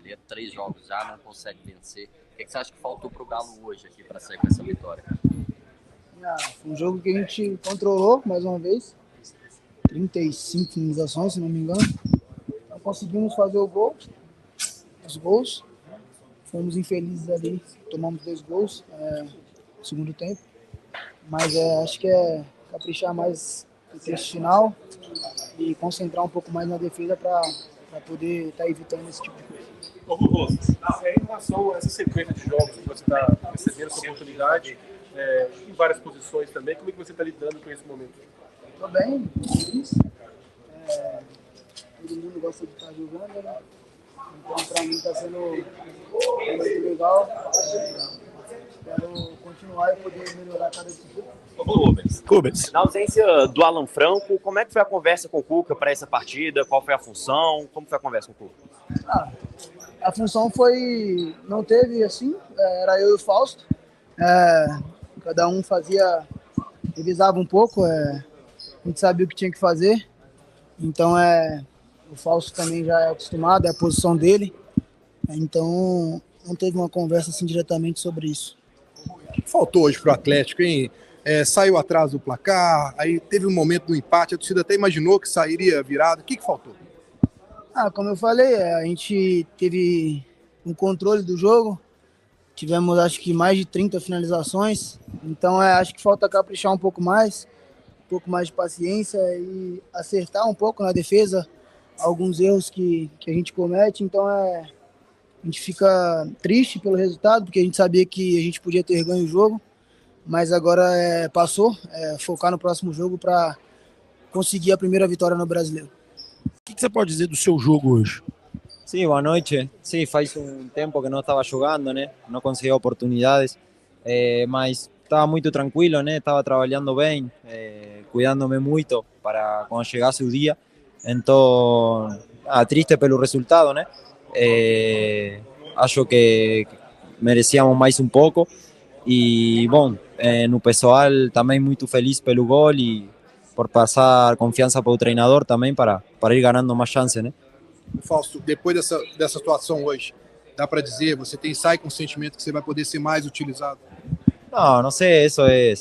Artilheiro, 3 jogos já, não consegue vencer. O que você acha que faltou para o Galo hoje aqui para sair com essa vitória? Foi um jogo que a gente controlou mais uma vez. 35 finalizações, se não me engano. Não conseguimos fazer os gols. Fomos infelizes ali, tomamos 2 gols no segundo tempo. Mas acho que é caprichar mais no trecho final e concentrar um pouco mais na defesa para poder estar evitando esse tipo de coisa. Em relação a essa sequência de jogos que você está recebendo essa oportunidade, em várias posições também, como é que você está lidando com esse momento? Estou bem, feliz. Todo mundo gosta de estar jogando, né? Então, para mim, está sendo muito legal. Espero continuar e poder melhorar cada dia. Rubens. Na ausência do Alan Franco, como é que foi a conversa com o Cuca para essa partida? Qual foi a função? Como foi a conversa com o Cuca? A função foi... Não teve assim, era eu e o Fausto. Cada um revisava um pouco, a gente sabia o que tinha que fazer. Então, o Fausto também já é acostumado, é a posição dele. Então, não teve uma conversa assim diretamente sobre isso. O que faltou hoje para o Atlético, hein? Saiu atrás do placar, aí teve um momento do empate, a torcida até imaginou que sairia virado. O que faltou? Como eu falei, a gente teve um controle do jogo, tivemos acho que mais de 30 finalizações, então acho que falta caprichar um pouco mais de paciência e acertar um pouco na defesa, alguns erros que a gente comete, então a gente fica triste pelo resultado, porque a gente sabia que a gente podia ter ganho o jogo, mas agora passou, focar no próximo jogo para conseguir a primeira vitória no Brasileiro. O que você pode dizer do seu jogo hoje? Sim, boa noite. Sim, faz tempo que não estava jogando, né? Não conseguia oportunidades, mas estava muito tranquilo, né? Estava trabalhando bem, cuidando-me muito para quando chegasse o dia. Então, triste pelo resultado, né? Acho que merecíamos mais um pouco. E, bom, no pessoal também muito feliz pelo gol e por passar confiança para o treinador também para ir ganhando mais chance, né? Fausto, depois dessa situação hoje, dá para dizer, você sai com o sentimento que você vai poder ser mais utilizado? Não sei, isso é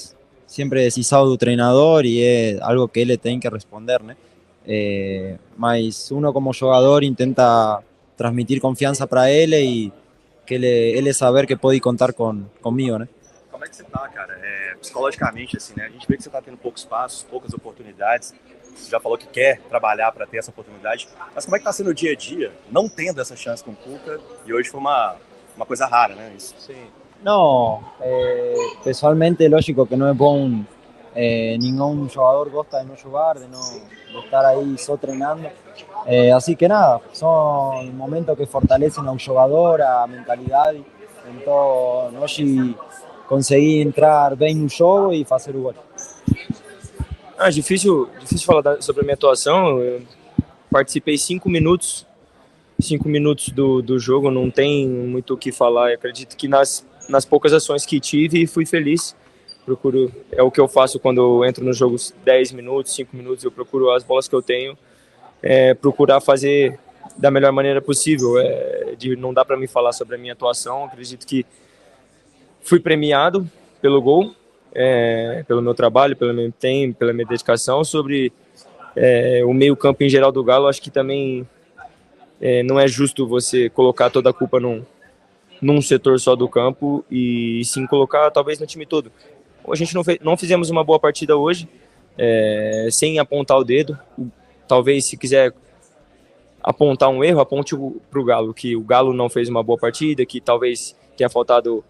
sempre decisão do treinador e é algo que ele tem que responder, né? Mas uno como jogador intenta transmitir confiança para ele e que ele saber que pode contar comigo, né? Como é que você tá, cara? Psicologicamente, assim, né? A gente vê que você tá tendo poucos passos, poucas oportunidades. Você já falou que quer trabalhar para ter essa oportunidade. Mas como é que tá sendo o dia a dia, não tendo essa chance com o Cuca? E hoje foi uma coisa rara, né? Isso. Sim. Não, pessoalmente, lógico que não é bom. Nenhum jogador gosta de não jogar, de estar aí só treinando. Así que nada, são momentos que fortalecem ao jogador, a mentalidade. Então, hoje consegui entrar bem no jogo e fazer o gol. Difícil falar sobre a minha atuação. Eu participei 5 minutos do jogo, não tem muito o que falar. Eu acredito que nas poucas ações que tive, fui feliz. É o que eu faço quando eu entro nos jogos 10 minutos, 5 minutos, eu procuro as bolas que eu tenho, procurar fazer da melhor maneira possível. Não dá para me falar sobre a minha atuação, acredito que fui premiado pelo gol, pelo meu trabalho, pelo meu empenho, pela minha dedicação. Sobre o meio campo em geral do Galo, acho que também não é justo você colocar toda a culpa num setor só do campo e sim colocar talvez no time todo. A gente não fizemos uma boa partida hoje, sem apontar o dedo. Talvez, se quiser apontar um erro, aponte para o Galo, que o Galo não fez uma boa partida, que talvez tenha faltado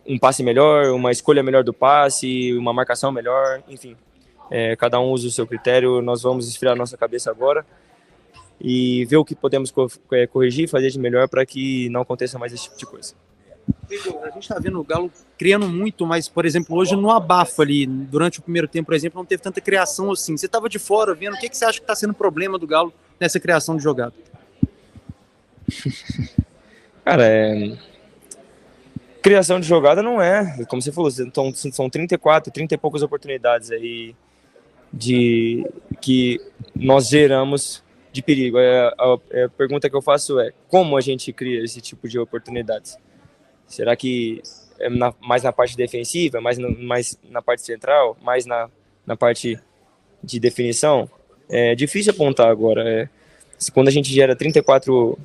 um passe melhor, uma escolha melhor do passe, uma marcação melhor, enfim. Cada um usa o seu critério. Nós vamos esfriar a nossa cabeça agora e ver o que podemos corrigir e fazer de melhor para que não aconteça mais esse tipo de coisa. A gente está vendo o Galo criando muito, mas, por exemplo, hoje no abafa ali, durante o primeiro tempo, por exemplo, não teve tanta criação assim. Você estava de fora vendo, o que você acha que está sendo o problema do Galo nessa criação de jogada? Cara, criação de jogada não é, como você falou, são 34, 30 e poucas oportunidades aí que nós geramos de perigo. A pergunta que eu faço é como a gente cria esse tipo de oportunidades? Será que é mais na parte defensiva, mais na parte central, mais na parte de definição? É difícil apontar agora. Quando a gente gera 34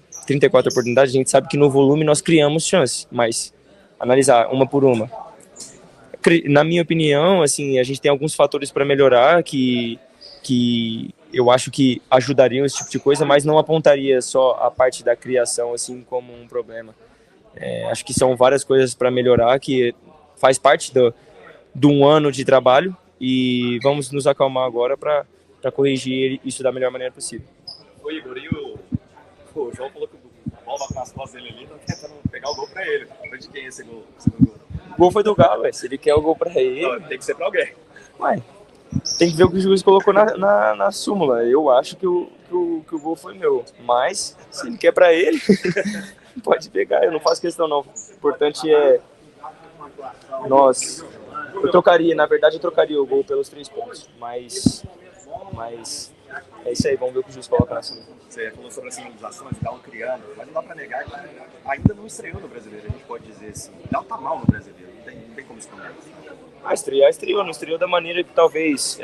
oportunidades, a gente sabe que no volume nós criamos chances, mas analisar uma por uma. Na minha opinião, assim, a gente tem alguns fatores para melhorar que eu acho que ajudariam esse tipo de coisa, mas não apontaria só a parte da criação assim como um problema. Acho que são várias coisas para melhorar, que faz parte de um ano de trabalho, e vamos nos acalmar agora para corrigir isso da melhor maneira possível. O Igor, e o João falou que o bola nas costas dele ali, tá tentando pegar o gol pra ele. Foi de quem esse gol? O gol foi do Galo, se ele quer o gol para ele... Não, tem que ser pra alguém. Ué, tem que ver o que o juiz colocou na súmula. Eu acho que o gol foi meu, mas se ele quer para ele, pode pegar, eu não faço questão não. O importante é eu trocaria o gol pelos 3 pontos, mas é isso aí, vamos ver o que o juiz coloca na súmula. Você falou sobre as sinalizações, o Galo criando, mas não dá pra negar que ainda não estreou no Brasileiro, a gente pode dizer assim. O Galo tá mal no Brasileiro, não tem como esconder. Estreou, não estreou da maneira que talvez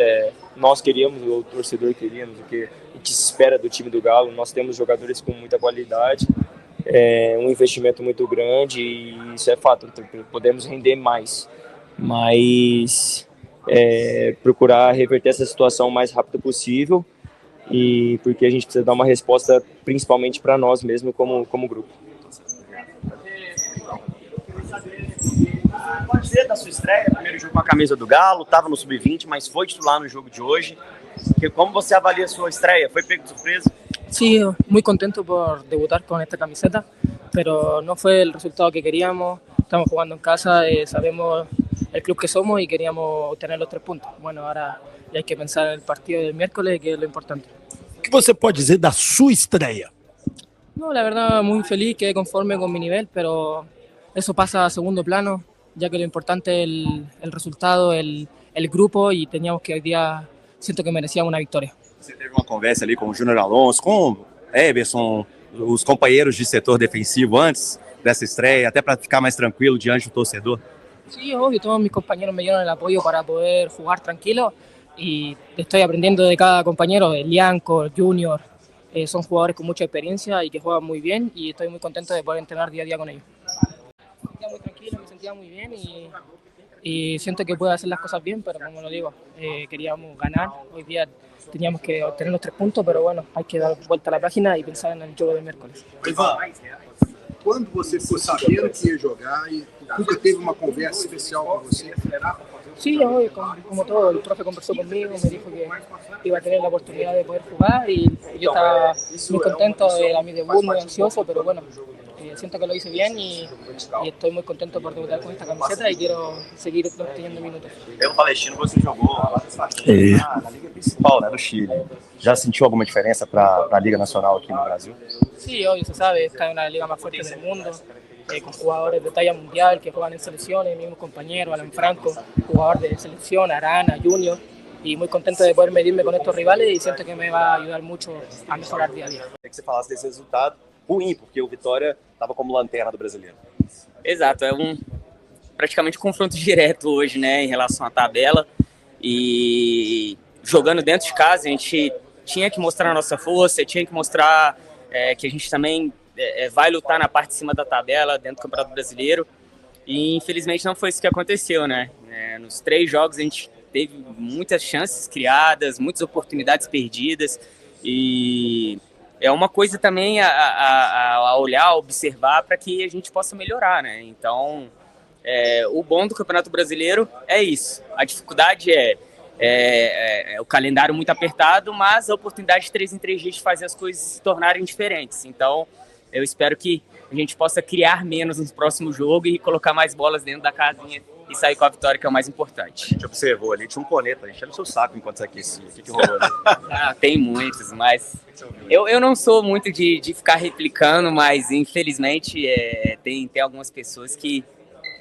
nós queríamos, o torcedor queríamos, o que se espera do time do Galo. Nós temos jogadores com muita qualidade, um investimento muito grande, e isso é fato, podemos render mais, mas procurar reverter essa situação o mais rápido possível, e porque a gente precisa dar uma resposta principalmente para nós mesmos como grupo. Pode dizer da sua estreia, primeiro jogo com a camisa do Galo, estava no Sub-20, mas foi titular no jogo de hoje. Como você avalia a sua estreia? Foi pego de surpresa? Sí, muy contento por debutar con esta camiseta, pero no fue el resultado que queríamos. Estamos jugando en casa, sabemos el club que somos y queríamos obtener los 3 puntos. Bueno, ahora ya hay que pensar en el partido del miércoles, que es lo importante. O que você pode dizer da sua estreia? No, la verdad, muy feliz, quedé conforme con mi nivel, pero eso pasa a segundo plano, ya que lo importante es el resultado, el grupo, y teníamos que hoy día, siento que merecíamos una victoria. Você teve uma conversa ali com o Júnior Alonso, com o Everson, os companheiros de setor defensivo antes dessa estreia, até para ficar mais tranquilo diante do torcedor? Sí, obvio, todos mis compañeros me dieron el apoyo para poder jugar tranquilo, y estoy aprendiendo de cada compañero, Lianco, Junior, son jugadores con mucha experiencia y que juegan muy bien, y estoy muy contento de poder entrenar día a día con ellos. Me sentía muy tranquilo, me sentía muy bien, y siento que puedo hacer las cosas bien, pero como lo digo, queríamos ganar. Hoy día teníamos que obtener los 3 puntos, pero bueno, hay que dar vuelta a la página y pensar en el juego del miércoles. Quando você ficou sabendo que ia jogar e o Cuca teve uma conversa especial com você? Sí, hoy, como todo, el profe conversó conmigo, me dijo que iba a tener la oportunidad de poder jugar, y yo estaba muy contento, era mi debut, muy ansioso, pero bueno, siento que lo hice bien, y estoy muy contento por debutar con esta camiseta y quiero seguir teniendo minutos. Pelo Palestino, você jogou na Liga Principal, né, do Chile. Já sentiu alguma diferença para a Liga Nacional aqui no Brasil? Sí, obvio, se sabe, esta es una liga más fuerte del mundo, con jugadores de talla mundial que juegan en selecciones, mismos compañeros, Alan Franco, jugador de selección, Arana, Junior, y muy contento de poder medirme con estos rivales, y siento que me va a ayudar mucho a mejorar día a día. Queria que você falasse desse resultado ruim, porque o Vitória estava como lanterna do Brasileiro. Exato, praticamente um confronto direto hoje, né, em relação à tabela, e jogando dentro de casa a gente tinha que mostrar a nossa força, tinha que mostrar que a gente também vai lutar na parte de cima da tabela dentro do Campeonato Brasileiro, e infelizmente não foi isso que aconteceu, né? Nos 3 jogos a gente teve muitas chances criadas, muitas oportunidades perdidas, e é uma coisa também a olhar, a observar, para que a gente possa melhorar, né? Então, o bom do Campeonato Brasileiro é isso. A dificuldade é o calendário muito apertado, mas a oportunidade de 3 em 3 dias de fazer as coisas se tornarem diferentes. Então, eu espero que a gente possa criar menos no próximo jogo e colocar mais bolas dentro da casinha e sair com a vitória, que é o mais importante. A gente observou ali, tinha um corneta enchendo o seu saco enquanto você aquecia. O que rolou? Tem muitos, mas eu não sou muito de ficar replicando, mas infelizmente tem algumas pessoas que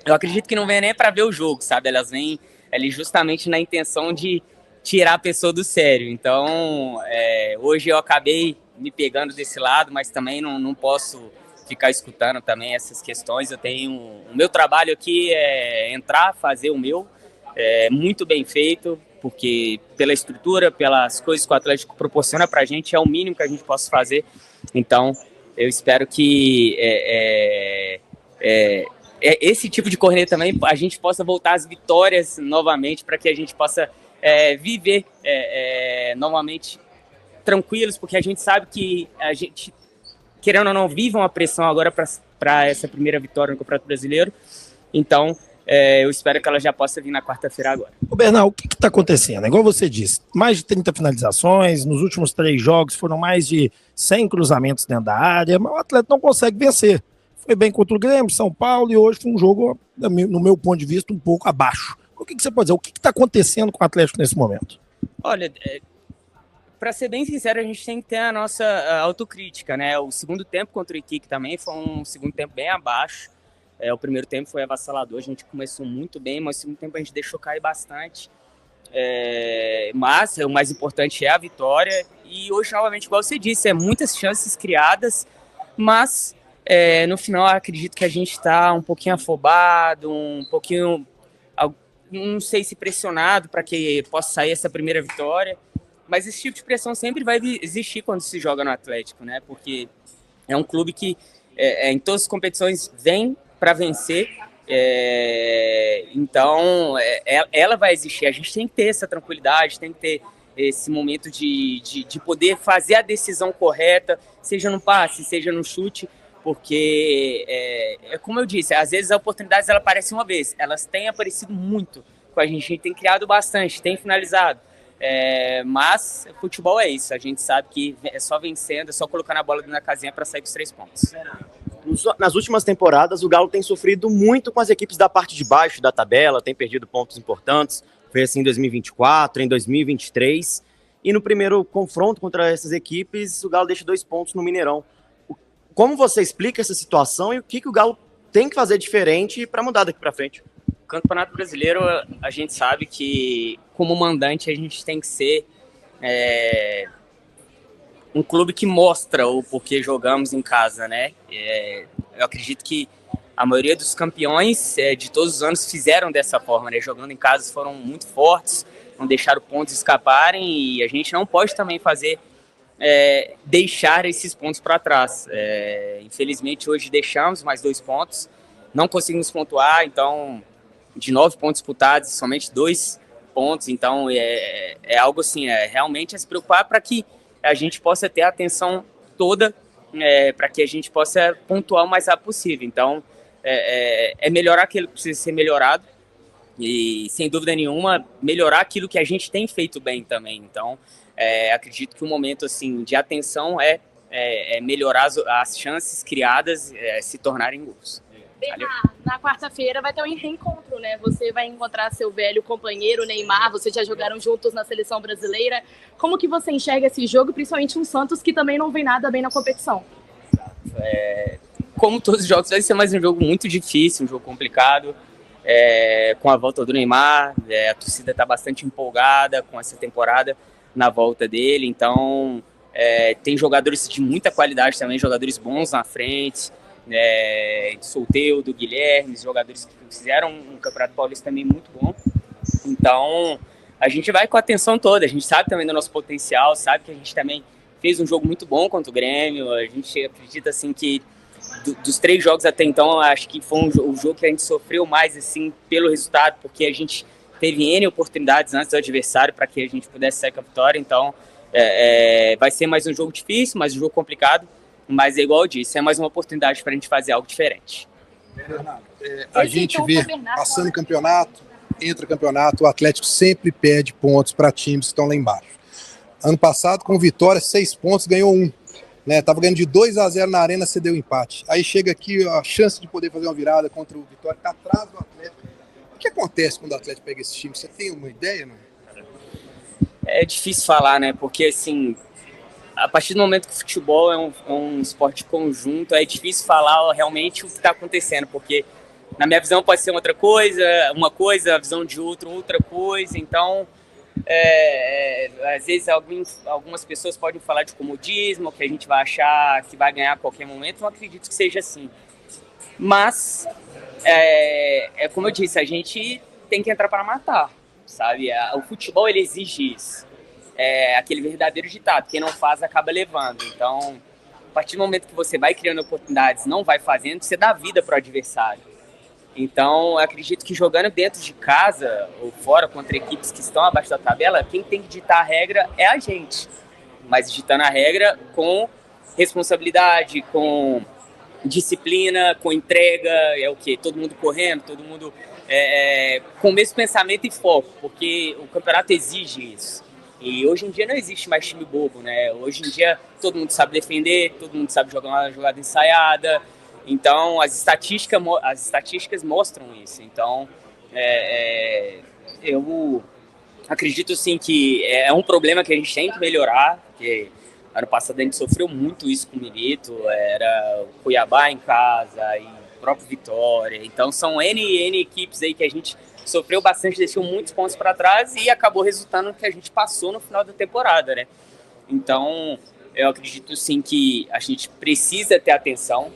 eu acredito que não vêm nem para ver o jogo, sabe? Elas vêm ali justamente na intenção de tirar a pessoa do sério. Então, hoje eu acabei me pegando desse lado, mas também não posso ficar escutando também essas questões. Eu tenho o meu trabalho aqui é entrar, fazer o meu, muito bem feito, porque pela estrutura, pelas coisas que o Atlético proporciona pra gente, é o mínimo que a gente possa fazer. Então, eu espero que esse tipo de corneta também a gente possa voltar às vitórias novamente, para que a gente possa viver novamente tranquilos, porque a gente sabe que a gente, querendo ou não, vive uma pressão agora para essa primeira vitória no Campeonato Brasileiro. Então, eu espero que ela já possa vir na quarta-feira agora. Ô Bernal, o que está acontecendo? Igual você disse, mais de 30 finalizações, nos últimos 3 jogos foram mais de 100 cruzamentos dentro da área, mas o Atlético não consegue vencer. Foi bem contra o Grêmio, São Paulo, e hoje foi um jogo, no meu ponto de vista, um pouco abaixo. O que você pode dizer? O que está acontecendo com o Atlético nesse momento? Olha, para ser bem sincero, a gente tem que ter a nossa autocrítica, né? O segundo tempo contra o Iquique também foi um segundo tempo bem abaixo. O primeiro tempo foi avassalador, a gente começou muito bem, mas o segundo tempo a gente deixou cair bastante. Mas o mais importante é a vitória. E hoje, novamente, igual você disse, muitas chances criadas, mas no final acredito que a gente está um pouquinho afobado, um pouquinho, não sei se pressionado para que possa sair essa primeira vitória. Mas esse tipo de pressão sempre vai existir quando se joga no Atlético, né? Porque é um clube que em todas as competições vem para vencer, então ela vai existir. A gente tem que ter essa tranquilidade, tem que ter esse momento de poder fazer a decisão correta, seja no passe, seja no chute, porque como eu disse, às vezes as oportunidades elas aparecem uma vez, elas têm aparecido muito com a gente tem criado bastante, tem finalizado, mas futebol é isso, a gente sabe que é só vencendo, é só colocando a bola na casinha para sair com os 3 pontos. Nas últimas temporadas, o Galo tem sofrido muito com as equipes da parte de baixo da tabela, tem perdido pontos importantes, foi assim em 2024, em 2023, e no primeiro confronto contra essas equipes, o Galo deixa 2 pontos no Mineirão. Como você explica essa situação e o que o Galo tem que fazer diferente para mudar daqui para frente? O Campeonato Brasileiro, a gente sabe que, como mandante, a gente tem que ser um clube que mostra o porquê jogamos em casa, né? Eu acredito que a maioria dos campeões de todos os anos fizeram dessa forma, né? Jogando em casa foram muito fortes, não deixaram pontos escaparem, e a gente não pode também deixar esses pontos para trás. Infelizmente, hoje deixamos mais 2 pontos, não conseguimos pontuar, então, de 9 pontos disputados, somente 2 pontos, então é algo assim, realmente se preocupar para que a gente possa ter a atenção toda, para que a gente possa pontuar o mais rápido possível. Então, melhorar aquilo que precisa ser melhorado e, sem dúvida nenhuma, melhorar aquilo que a gente tem feito bem também. Então, acredito que o momento assim, de atenção é melhorar as chances criadas se tornarem gols. Na quarta-feira vai ter um reencontro, né? Você vai encontrar seu velho companheiro Neymar, vocês já jogaram juntos na seleção brasileira. Como que você enxerga esse jogo, principalmente um Santos que também não vem nada bem na competição? Como todos os jogos, vai ser mais um jogo muito difícil, um jogo complicado, com a volta do Neymar, a torcida está bastante empolgada com essa temporada na volta dele, então tem jogadores de muita qualidade também, jogadores bons na frente, Soteldo, Guilherme, jogadores que fizeram um Campeonato Paulista também muito bom. Então a gente vai com a atenção toda, a gente sabe também do nosso potencial, sabe que a gente também fez um jogo muito bom contra o Grêmio, a gente acredita assim que dos 3 jogos até então, acho que foi o jogo que a gente sofreu mais assim pelo resultado, porque a gente teve N oportunidades antes do adversário para que a gente pudesse sair com a vitória. Então vai ser mais um jogo difícil, mais um jogo complicado, mas é igual eu disse, é mais uma oportunidade para a gente fazer algo diferente. A gente vê, passando campeonato, entra campeonato, o Atlético sempre perde pontos para times que estão lá embaixo. Ano passado, com vitória, 6 pontos, ganhou 1. Tava ganhando de 2-0 na Arena, cedeu empate. Aí chega aqui a chance de poder fazer uma virada contra o Vitória, que está atrás do Atlético. O que acontece quando o Atlético pega esse time? Você tem uma ideia, não? É difícil falar, né? Porque, assim, a partir do momento que o futebol é um esporte conjunto, é difícil falar realmente o que está acontecendo, porque na minha visão pode ser uma coisa, a visão de outro, outra coisa. Então, Às vezes algumas pessoas podem falar de comodismo, que a gente vai achar que vai ganhar a qualquer momento. Não acredito que seja assim. Mas, como eu disse, a gente tem que entrar para matar, sabe? O futebol, ele exige isso. É aquele verdadeiro ditado, quem não faz acaba levando. Então, a partir do momento que você vai criando oportunidades, não vai fazendo, você dá vida para o adversário. Então, eu acredito que jogando dentro de casa ou fora contra equipes que estão abaixo da tabela, quem tem que ditar a regra é a gente. Mas ditando a regra com responsabilidade, com disciplina, com entrega, é o quê? Todo mundo correndo, todo mundo com o mesmo pensamento e foco, porque o campeonato exige isso. E hoje em dia não existe mais time bobo, né? Hoje em dia todo mundo sabe defender, todo mundo sabe jogar uma jogada ensaiada. Então, as estatísticas mostram isso. Então, eu acredito, sim, que é um problema que a gente tem que melhorar, porque ano passado a gente sofreu muito isso com o Milito, era o Cuiabá em casa e o próprio Vitória. Então, são N equipes aí que a gente sofreu bastante, deixou muitos pontos para trás e acabou resultando que a gente passou no final da temporada, né? Então, eu acredito, sim, que a gente precisa ter atenção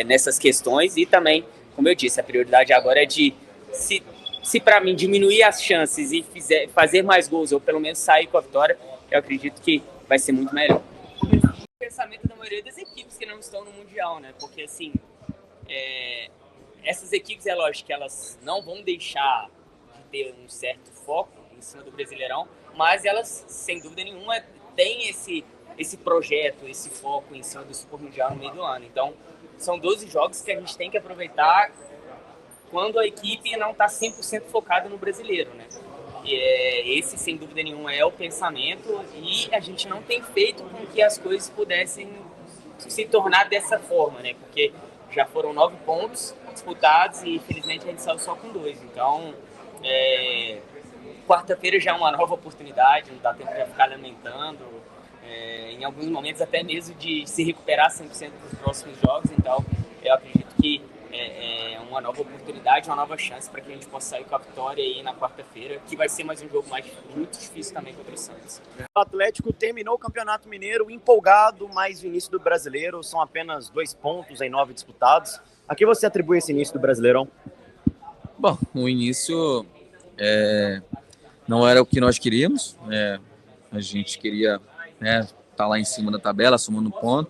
nessas questões e também, como eu disse, a prioridade agora é de, se para mim diminuir as chances e fazer mais gols ou pelo menos sair com a vitória, eu acredito que vai ser muito melhor. O pensamento da maioria das equipes que não estão no Mundial, né? Porque assim, essas equipes, é lógico que elas não vão deixar de ter um certo foco em cima do Brasileirão, mas elas, sem dúvida nenhuma, têm esse projeto, esse foco em cima do Super Mundial no meio do ano. Então, são 12 jogos que a gente tem que aproveitar quando a equipe não está 100% focada no brasileiro, né? E esse, sem dúvida nenhuma, é o pensamento e a gente não tem feito com que as coisas pudessem se tornar dessa forma, né? Porque já foram 9 pontos disputados e, infelizmente, a gente saiu só com 2. Então, quarta-feira já é uma nova oportunidade, não dá tempo de ficar lamentando. Em alguns momentos até mesmo de se recuperar 100% dos próximos jogos. Então, eu acredito que é uma nova oportunidade, uma nova chance para que a gente possa sair com a vitória aí na quarta-feira, que vai ser mais um jogo muito difícil também contra o Santos. O Atlético terminou o Campeonato Mineiro empolgado, mas o início do Brasileiro são apenas 2 pontos em 9 disputados. A que você atribui esse início do Brasileirão? Bom, o início não era o que nós queríamos. A gente queria tá lá em cima da tabela, somando ponto,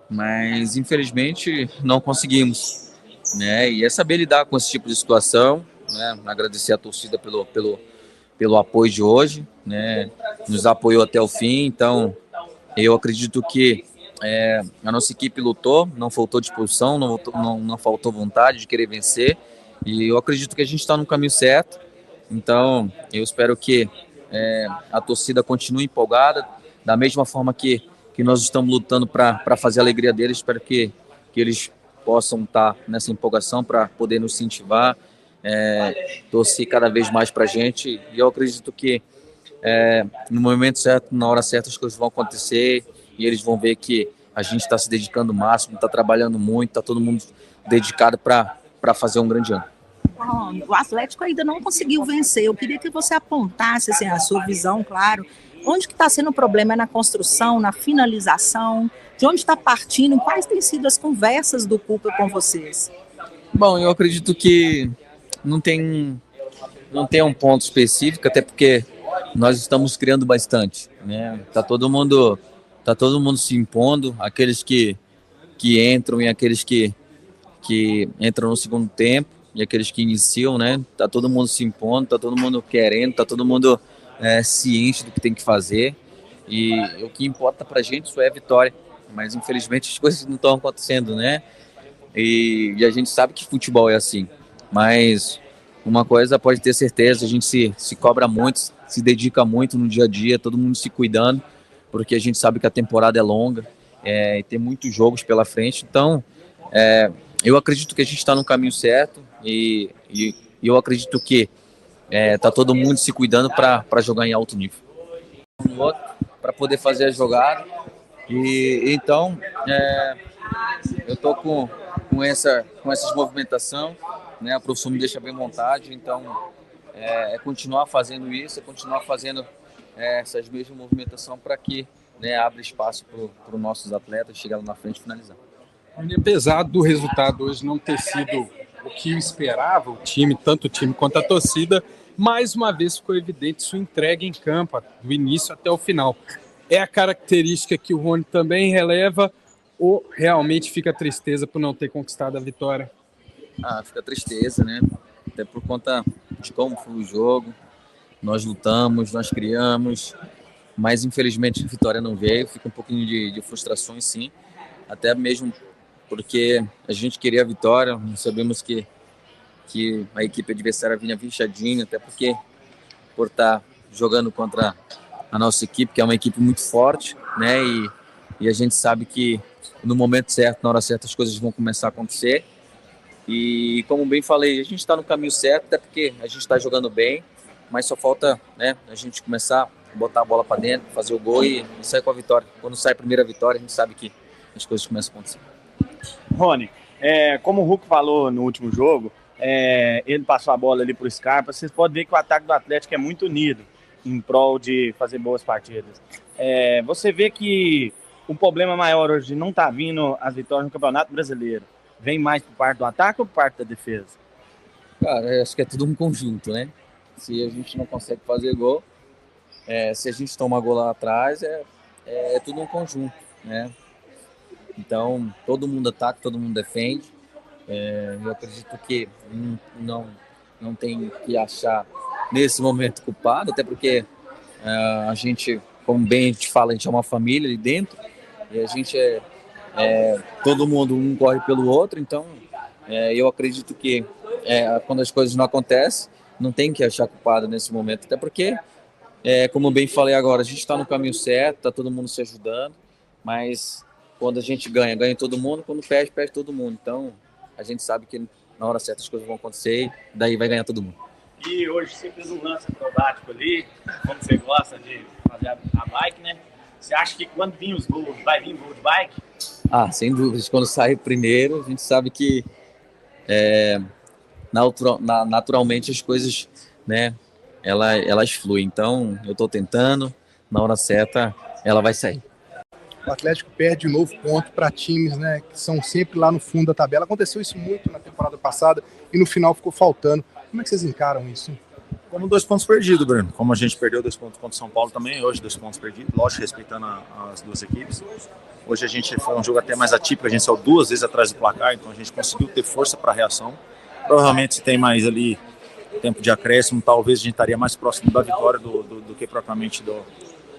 mas infelizmente não conseguimos, né? E é saber lidar com esse tipo de situação, né? Agradecer a torcida pelo apoio de hoje, né? Nos apoiou até o fim, então eu acredito que a nossa equipe lutou, não faltou disposição, não faltou vontade de querer vencer, e eu acredito que a gente está no caminho certo. Então eu espero que a torcida continue empolgada, da mesma forma que nós estamos lutando para fazer a alegria deles. Espero que eles possam estar nessa empolgação para poder nos incentivar, torcer cada vez mais para a gente. E eu acredito que no momento certo, na hora certa, as coisas vão acontecer e eles vão ver que a gente está se dedicando o máximo, está trabalhando muito, está todo mundo dedicado para fazer um grande ano. Bom, o Atlético ainda não conseguiu vencer. Eu queria que você apontasse assim, a sua visão, claro. Onde que está sendo o problema? É na construção, na finalização? De onde está partindo? Quais têm sido as conversas do Cuca com vocês? Bom, eu acredito que não tem um ponto específico, até porque nós estamos criando bastante, né? Tá todo mundo se impondo, aqueles que entram e aqueles que entram no segundo tempo e aqueles que iniciam, né? Tá todo mundo se impondo, tá todo mundo querendo, tá todo mundo ciente do que tem que fazer, e o que importa pra gente isso é a vitória, mas infelizmente as coisas não estão acontecendo, né? E a gente sabe que futebol é assim, mas uma coisa pode ter certeza, a gente se cobra muito, se dedica muito no dia a dia, todo mundo se cuidando, porque a gente sabe que a temporada é longa, e tem muitos jogos pela frente. Então eu acredito que a gente está no caminho certo, e eu acredito que tá todo mundo se cuidando para jogar em alto nível, para poder fazer a jogada. E então eu tô com essas movimentação, né? O professor me deixa bem à vontade, então é continuar fazendo isso, é continuar fazendo essas mesmas movimentações para que, né, abra espaço para os nossos atletas chegar lá na frente e finalizar. Apesar do resultado hoje não ter sido o que eu esperava, o time, tanto o time quanto a torcida, mais uma vez ficou evidente sua entrega em campo, do início até o final. É a característica que o Rony também releva, ou realmente fica tristeza por não ter conquistado a vitória? Fica tristeza, né? Até por conta de como foi o jogo. Nós lutamos, nós criamos, mas infelizmente a vitória não veio. Fica um pouquinho de frustrações, sim. Até mesmo porque a gente queria a vitória. Nós sabemos que a equipe adversária vinha fechadinha, até porque por estar jogando contra a nossa equipe, que é uma equipe muito forte, né? E a gente sabe que no momento certo, na hora certa, as coisas vão começar a acontecer. E como bem falei, a gente está no caminho certo, até porque a gente está jogando bem, mas só falta, né, a gente começar a botar a bola para dentro, fazer o gol e sair com a vitória. Quando sai a primeira vitória, a gente sabe que as coisas começam a acontecer. Rony, como o Hulk falou no último jogo, ele passou a bola ali para o Scarpa. Vocês podem ver que o ataque do Atlético é muito unido em prol de fazer boas partidas. Você vê que o problema maior hoje não está vindo as vitórias no Campeonato Brasileiro. Vem mais por parte do ataque ou por parte da defesa? Cara, acho que é tudo um conjunto, né? Se a gente não consegue fazer gol, se a gente toma gol lá atrás, é tudo um conjunto, né? Então, todo mundo ataca, todo mundo defende. Eu acredito que não tem que achar nesse momento culpado, até porque a gente, como bem a gente fala, a gente é uma família ali dentro, e a gente todo mundo um corre pelo outro, então eu acredito que quando as coisas não acontecem, não tem que achar culpado nesse momento, até porque, como bem falei agora, a gente está no caminho certo, está todo mundo se ajudando, mas quando a gente ganha todo mundo, quando perde todo mundo, então a gente sabe que na hora certa as coisas vão acontecer e daí vai ganhar todo mundo. E hoje você fez um lance acrobático ali, como você gosta de fazer a bike, né? Você acha que quando vir os gols, vai vir gol de bike? Sem dúvidas. Quando sai primeiro, a gente sabe que naturalmente as coisas, né, elas fluem. Então, eu estou tentando, na hora certa, ela vai sair. O Atlético perde de novo ponto para times, né, que são sempre lá no fundo da tabela. Aconteceu isso muito na temporada passada e no final ficou faltando. Como é que vocês encaram isso? Como 2 pontos perdidos, Bruno. Como a gente perdeu 2 pontos contra o São Paulo também, hoje 2 pontos perdidos, lógico, respeitando as duas equipes. Hoje a gente foi um jogo até mais atípico, a gente saiu 2 vezes atrás do placar, então a gente conseguiu ter força para a reação. Provavelmente se tem mais ali tempo de acréscimo, talvez a gente estaria mais próximo da vitória do que propriamente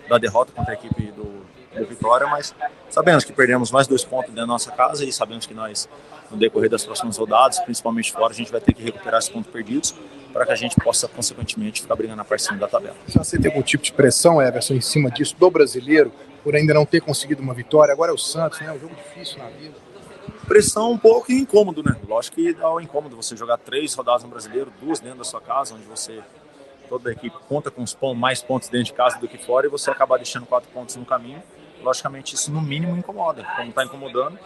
da derrota contra a equipe do Vitória, mas sabemos que perdemos mais 2 pontos dentro da nossa casa e sabemos que nós, no decorrer das próximas rodadas, principalmente fora, a gente vai ter que recuperar esses pontos perdidos para que a gente possa, consequentemente, ficar brigando na parte de cima da tabela. Você tem algum tipo de pressão, Everson, em cima disso, do brasileiro, por ainda não ter conseguido uma vitória? Agora é o Santos, né? Um jogo difícil na vida. Pressão um pouco e incômodo, né? Lógico que dá o incômodo você jogar 3 rodadas no brasileiro, 2 dentro da sua casa, onde toda a equipe conta com mais pontos dentro de casa do que fora e você acabar deixando 4 pontos no caminho. Logicamente isso no mínimo incomoda. Como está incomodando,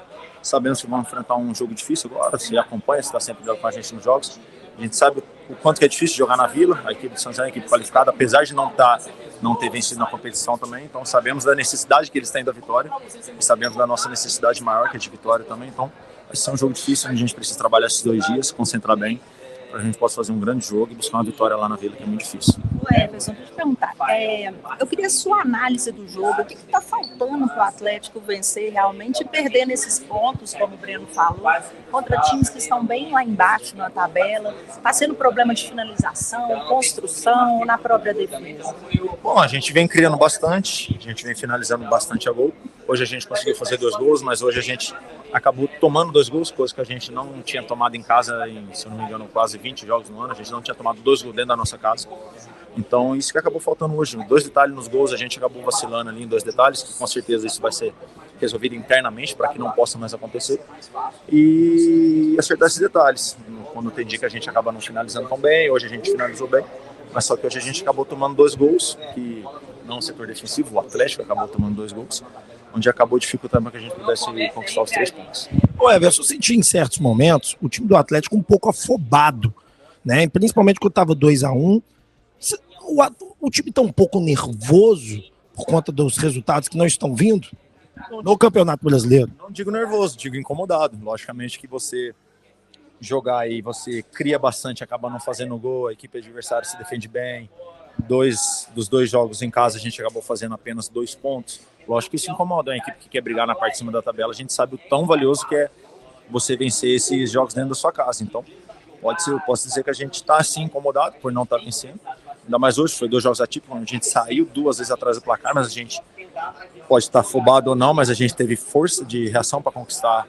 sabemos que vamos enfrentar um jogo difícil agora, você acompanha, você está sempre com a gente nos jogos, a gente sabe o quanto que é difícil jogar na Vila, a equipe do Santos é uma equipe qualificada, apesar de não ter vencido na competição também, então sabemos da necessidade que eles têm da vitória e sabemos da nossa necessidade maior, que é de vitória também, então vai ser um jogo difícil, onde a gente precisa trabalhar esses 2 dias, se concentrar bem, para a gente possa fazer um grande jogo e buscar uma vitória lá na Vila, que é muito difícil. Everson, deixa eu te perguntar, eu queria a sua análise do jogo, o que está faltando para o Atlético vencer realmente e perder nesses pontos, como o Breno falou, contra times que estão bem lá embaixo na tabela, está sendo problema de finalização, construção, na própria defesa? Bom, a gente vem criando bastante, a gente vem finalizando bastante a gol, hoje a gente conseguiu fazer 2 gols, mas hoje a gente acabou tomando 2 gols, coisa que a gente não tinha tomado em casa em, se eu não me engano, quase 20 jogos no ano, a gente não tinha tomado 2 gols dentro da nossa casa. Então isso que acabou faltando hoje, 2 detalhes nos gols, a gente acabou vacilando ali em 2 detalhes, que com certeza isso vai ser resolvido internamente para que não possa mais acontecer. E acertar esses detalhes, quando tem dia que a gente acaba não finalizando tão bem, hoje a gente finalizou bem, mas só que hoje a gente acabou tomando 2 gols, que não no setor defensivo, o Atlético acabou tomando 2 gols, onde acabou dificultando para que a gente pudesse conquistar os 3 pontos. Everson, eu senti em certos momentos o time do Atlético um pouco afobado, né? Principalmente quando estava 2-1. O time está um pouco nervoso por conta dos resultados que não estão vindo no Campeonato Brasileiro. Não digo nervoso, digo incomodado. Logicamente que você jogar aí, você cria bastante, acaba não fazendo gol, a equipe adversária se defende bem. Dos dois jogos em casa a gente acabou fazendo apenas 2 pontos. Lógico que isso incomoda uma equipe que quer brigar na parte de cima da tabela. A gente sabe o tão valioso que é você vencer esses jogos dentro da sua casa. Então, posso dizer que a gente está assim incomodado por não estar vencendo. Ainda mais hoje, foi 2 jogos atípicos, onde a gente saiu 2 vezes atrás do placar, mas a gente pode estar afobado ou não, mas a gente teve força de reação para conquistar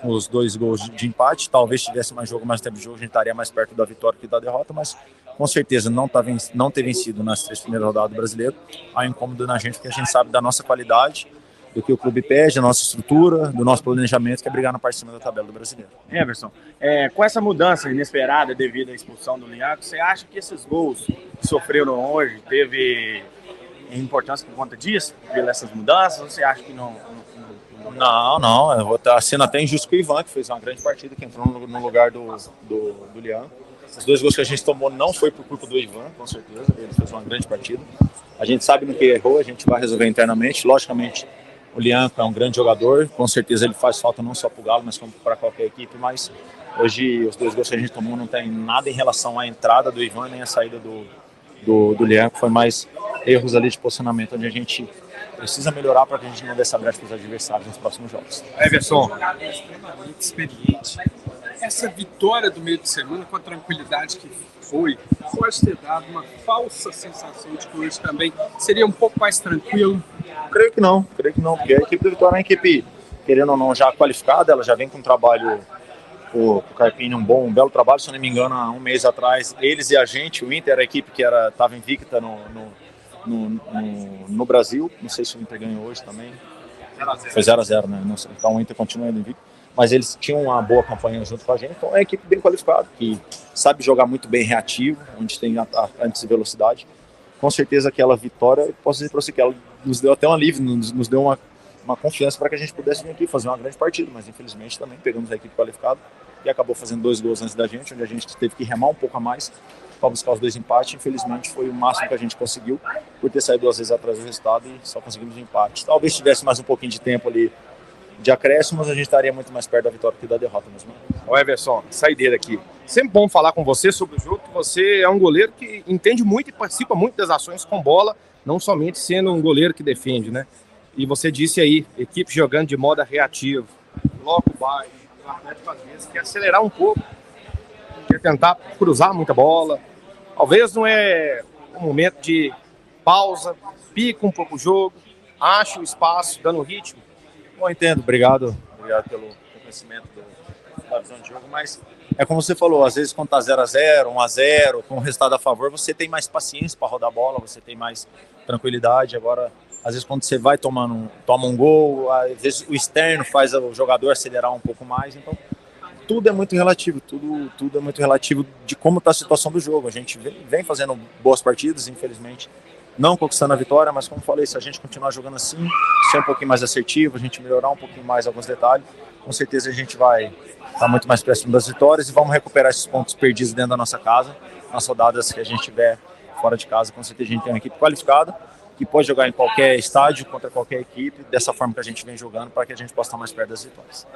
os 2 gols de empate. Talvez tivesse mais jogo, mais tempo de jogo, a gente estaria mais perto da vitória que da derrota, mas com certeza não ter vencido nas 3 primeiras rodadas do Brasileiro há um incômodo na gente, porque a gente sabe da nossa qualidade, do que o clube pede, da nossa estrutura, do nosso planejamento, que é brigar na parte de cima da tabela do Brasileiro. Everson, com essa mudança inesperada devido à expulsão do Liaco, você acha que esses gols que sofreram hoje teve importância por conta disso, dessas mudanças, ou você acha que não? Não, eu vou estar sendo até injusto com o Ivan, que fez uma grande partida, que entrou no lugar do Lian. Os 2 gols que a gente tomou não foi por culpa do Ivan, com certeza, ele fez uma grande partida. A gente sabe no que errou, a gente vai resolver internamente. Logicamente, o Lian é um grande jogador, com certeza ele faz falta não só para o Galo, mas como para qualquer equipe, mas hoje os 2 gols que a gente tomou não tem nada em relação à entrada do Ivan nem à saída do Lian, foi mais erros ali de posicionamento, onde a gente precisa melhorar para que a gente não dê essa brecha para os adversários nos próximos jogos. Everson, extremamente experiente. Essa vitória do meio de semana, com a tranquilidade que foi, pode ter dado uma falsa sensação de que hoje também seria um pouco mais tranquilo? Creio que não, porque a equipe do Vitória é uma equipe, querendo ou não, já qualificada, ela já vem com um trabalho, o Carpini, um belo trabalho, se eu não me engano, há um mês atrás, eles e a gente, o Inter era a equipe que estava invicta no Brasil, não sei se o Inter ganhou hoje também, foi 0-0, né? Então o Inter continua indo invicto, mas eles tinham uma boa campanha junto com a gente, então é uma equipe bem qualificada, que sabe jogar muito bem reativo, onde tem antes de velocidade. Com certeza aquela vitória, posso dizer para você que ela nos deu até um alívio, nos deu uma confiança para que a gente pudesse vir aqui fazer uma grande partida, mas infelizmente também pegamos a equipe qualificada e acabou fazendo 2 gols antes da gente, onde a gente teve que remar um pouco a mais para buscar os 2 empates. Infelizmente foi o máximo que a gente conseguiu, por ter saído 2 vezes atrás do resultado e só conseguimos um empate. Talvez tivesse mais um pouquinho de tempo ali de acréscimos, a gente estaria muito mais perto da vitória que da derrota mesmo. Ô Everson, saideira aqui. Sempre bom falar com você sobre o jogo, que você é um goleiro que entende muito e participa muito das ações com bola, não somente sendo um goleiro que defende, né? E você disse aí, equipe jogando de modo reativo, bloco baixo, o Atlético às vezes quer acelerar um pouco, quer tentar cruzar muita bola. Talvez não é um momento de pausa, pica um pouco o jogo, acha o espaço, dando ritmo. Bom, entendo, obrigado pelo reconhecimento da visão de jogo, mas é como você falou, às vezes quando tá 0-0, 1-0, com o resultado a favor, você tem mais paciência para rodar a bola, você tem mais tranquilidade. Agora, às vezes quando você vai toma um gol, às vezes o externo faz o jogador acelerar um pouco mais, então tudo é muito relativo, tudo é muito relativo de como está a situação do jogo. A gente vem fazendo boas partidas, infelizmente não conquistando a vitória, mas como falei, se a gente continuar jogando assim, ser um pouquinho mais assertivo, a gente melhorar um pouquinho mais alguns detalhes, com certeza a gente vai estar muito mais próximo das vitórias e vamos recuperar esses pontos perdidos dentro da nossa casa, nas rodadas que a gente tiver fora de casa. Com certeza a gente tem uma equipe qualificada, que pode jogar em qualquer estádio, contra qualquer equipe, dessa forma que a gente vem jogando, para que a gente possa estar mais perto das vitórias.